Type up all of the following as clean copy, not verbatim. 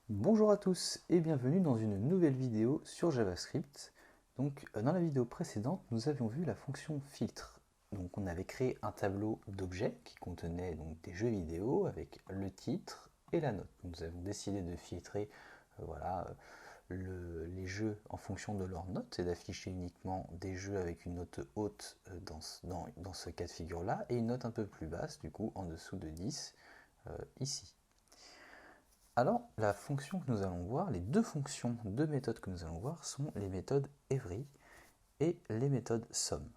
Bonjour à tous et bienvenue dans une nouvelle vidéo sur JavaScript. Dans la vidéo précédente, nous avions vu la fonction filtre. Donc, on avait créé un tableau d'objets qui contenait des jeux vidéo avec le titre et la note. Nous avons décidé de filtrer les jeux en fonction de leur note et d'afficher uniquement des jeux avec une note haute dans ce cas de figure-là et une note un peu plus basse, du coup en dessous de 10 ici. Alors, la fonction que nous allons voir, les deux méthodes que nous allons voir sont les méthodes every et les méthodes sum.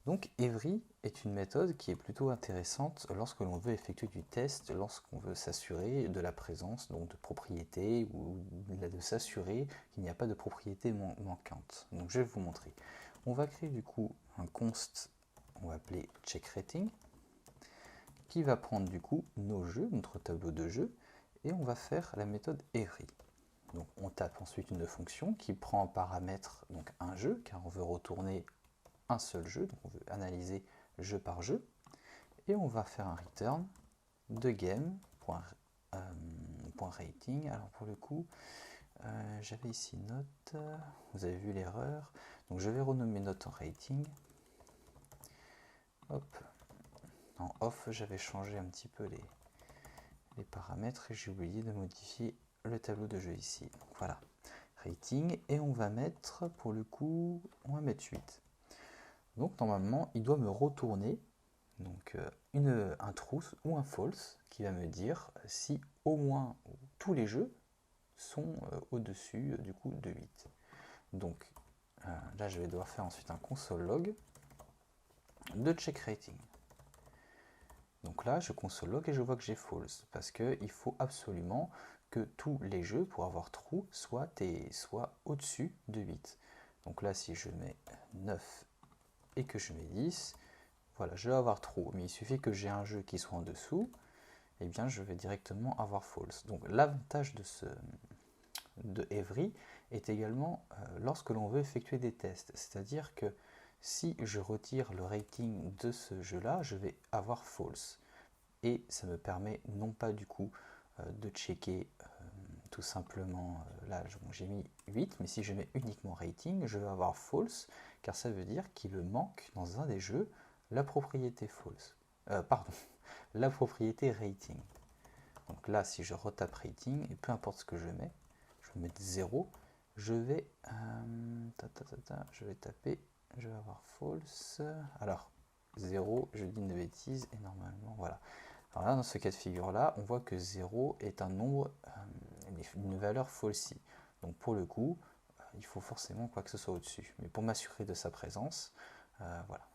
Donc, every est une méthode qui est plutôt intéressante lorsque l'on veut effectuer du test, lorsqu'on veut s'assurer de la présence de propriétés ou de s'assurer qu'il n'y a pas de propriété manquante. Donc, je vais vous montrer. On va créer du coup un const, on va appeler checkRating, qui va prendre du coup nos jeux, notre tableau de jeux, et on va faire la méthode every. Donc on tape ensuite une fonction qui prend en paramètre un jeu, car on veut retourner un seul jeu, donc on veut analyser jeu par jeu, et on va faire un return de game.rating. Alors pour le coup, j'avais ici note, vous avez vu l'erreur, donc je vais renommer note en rating. Hop, en off j'avais changé un petit peu les paramètres et j'ai oublié de modifier le tableau de jeu ici. Donc voilà, rating, et on va mettre, pour le coup, on va mettre 8. Donc normalement, il doit me retourner un true ou un false qui va me dire si au moins tous les jeux sont au-dessus du coup de 8. Donc là, je vais devoir faire ensuite un console log de check rating. Donc là, je console log et je vois que j'ai false, parce qu'il faut absolument que tous les jeux, pour avoir true, soient au-dessus de 8. Donc là, si je mets 9 et que je mets 10, voilà, je vais avoir true. Mais il suffit que j'ai un jeu qui soit en dessous, et bien je vais directement avoir false. Donc l'avantage de every est également lorsque l'on veut effectuer des tests. C'est-à-dire que si je retire le rating de ce jeu-là, je vais avoir false. Et ça me permet non pas du coup de checker tout simplement, là j'ai mis 8, mais si je mets uniquement rating, je vais avoir false, car ça veut dire qu'il me manque dans un des jeux la propriété false. Pardon, la propriété rating. Donc là, si je retape rating, et peu importe ce que je vais mettre 0, je vais, je vais taper, je vais avoir false. Alors, 0, je dis une bêtise, et normalement, voilà. Alors là, dans ce cas de figure-là, on voit que 0 est un nombre, une valeur falsy. Donc pour le coup, il faut forcément quoi que ce soit au-dessus. Mais pour m'assurer de sa présence, voilà,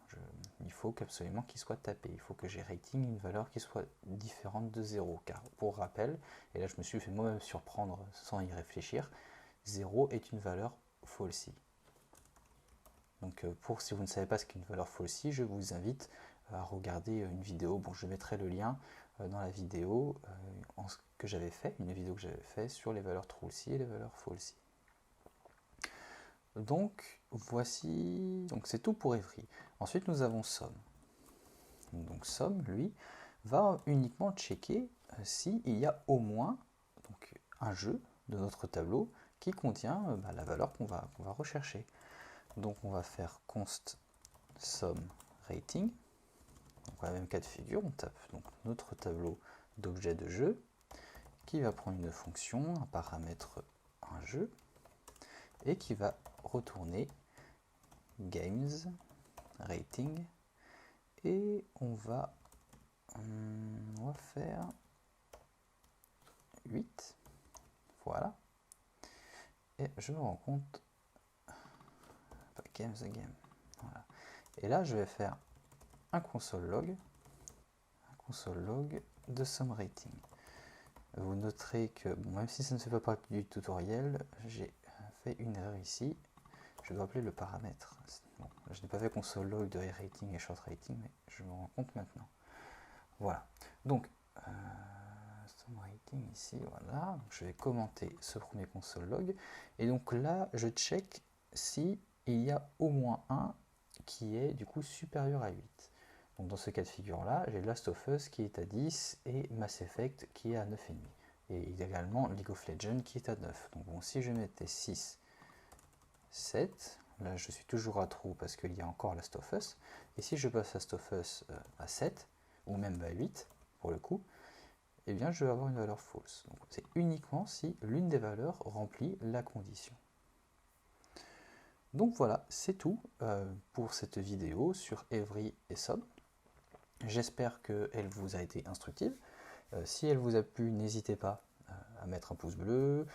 il faut qu'absolument qu'il soit tapé. Il faut que j'ai rating une valeur qui soit différente de 0. Car pour rappel, et là je me suis fait moi-même surprendre sans y réfléchir, 0 est une valeur falsy. Donc si vous ne savez pas ce qu'est une valeur falsy, je vous invite à regarder une vidéo. Bon, je mettrai le lien dans la vidéo que j'avais fait, une vidéo que j'avais fait sur les valeurs truecy et les valeurs falsy. Donc voici, donc c'est tout pour every. Ensuite nous avons sum. Donc sum, lui, va uniquement checker s'il y a au moins un jeu de notre tableau qui contient la valeur qu'on va rechercher. Donc on va faire const sum rating. Donc dans le même cas de figure, on tape notre tableau d'objets de jeu qui va prendre une fonction, un paramètre, un jeu, et qui va retourner games rating, et on va faire 8. Voilà. Et je me rends compte, games again. Voilà. Et là, je vais faire un console log de sum rating. Vous noterez que, même si ça ne fait pas partie du tutoriel, j'ai fait une erreur ici. Je dois appeler le paramètre. Bon, je n'ai pas fait console log de rating et short rating, mais je me rends compte maintenant. Voilà. Donc, sum rating ici, voilà. Donc, je vais commenter ce premier console log. Et donc là, je check si il y a au moins un qui est du coup supérieur à 8. Donc dans ce cas de figure là, j'ai Last of Us qui est à 10 et Mass Effect qui est à 9,5. Et il y a également League of Legends qui est à 9. Donc bon, si je mettais 6, 7, là je suis toujours à trou parce qu'il y a encore Last of Us. Et si je passe Last of Us à 7, ou même à 8 pour le coup, eh bien je vais avoir une valeur false. Donc c'est uniquement si l'une des valeurs remplit la condition. Donc voilà, c'est tout pour cette vidéo sur Every et Sob. J'espère qu'elle vous a été instructive. Si elle vous a plu, n'hésitez pas à mettre un pouce bleu,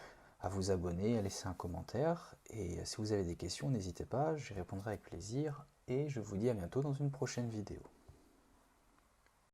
à vous abonner, à laisser un commentaire. Et si vous avez des questions, n'hésitez pas, j'y répondrai avec plaisir. Et je vous dis à bientôt dans une prochaine vidéo.